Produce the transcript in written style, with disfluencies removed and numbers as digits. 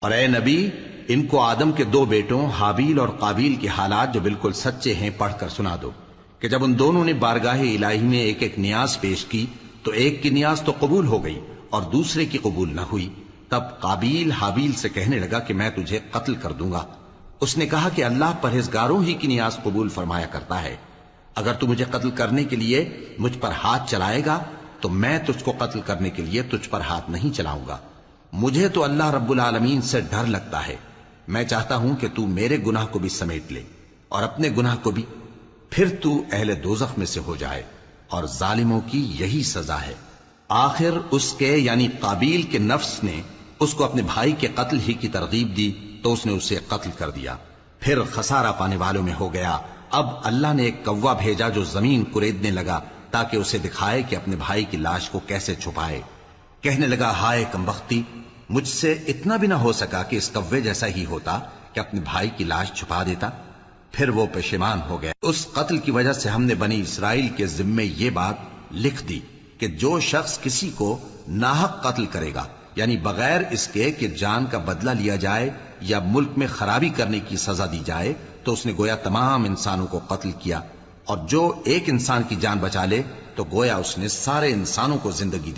اور اے نبی، ان کو آدم کے دو بیٹوں حابیل اور قابیل کے حالات جو بالکل سچے ہیں پڑھ کر سنا دو کہ جب ان دونوں نے بارگاہ الہی میں ایک ایک نیاز پیش کی تو ایک کی نیاز تو قبول ہو گئی اور دوسرے کی قبول نہ ہوئی۔ تب قابیل حابیل سے کہنے لگا کہ میں تجھے قتل کر دوں گا۔ اس نے کہا کہ اللہ پرہیزگاروں ہی کی نیاز قبول فرمایا کرتا ہے، اگر تو مجھے قتل کرنے کے لیے مجھ پر ہاتھ چلائے گا تو میں تجھ کو قتل کرنے کے لیے تجھ پر ہاتھ نہیں چلاؤں گا۔ مجھے تو اللہ رب العالمین سے ڈر لگتا ہے، میں چاہتا ہوں کہ تو میرے گناہ کو بھی سمیٹ لے اور اپنے گناہ کو بھی، پھر تو اہل دوزخ میں سے ہو جائے، اور ظالموں کی یہی سزا ہے۔ آخر اس کے یعنی قابیل کے نفس نے اس کو اپنے بھائی کے قتل ہی کی ترغیب دی تو اس نے اسے قتل کر دیا، پھر خسارہ پانے والوں میں ہو گیا۔ اب اللہ نے ایک کوا بھیجا جو زمین کریدنے لگا تاکہ اسے دکھائے کہ اپنے بھائی کی لاش کو کیسے چھپائے۔ کہنے لگا ہائے کمبختی، مجھ سے اتنا بھی نہ ہو سکا کہ اس کوے جیسا ہی ہوتا کہ اپنے بھائی کی لاش چھپا دیتا۔ پھر وہ پشیمان ہو گئے۔ اس قتل کی وجہ سے ہم نے بنی اسرائیل کے ذمے یہ بات لکھ دی کہ جو شخص کسی کو ناحق قتل کرے گا، یعنی بغیر اس کے کہ جان کا بدلہ لیا جائے یا ملک میں خرابی کرنے کی سزا دی جائے، تو اس نے گویا تمام انسانوں کو قتل کیا، اور جو ایک انسان کی جان بچا لے تو گویا اس نے سارے انسانوں کو زندگی دی۔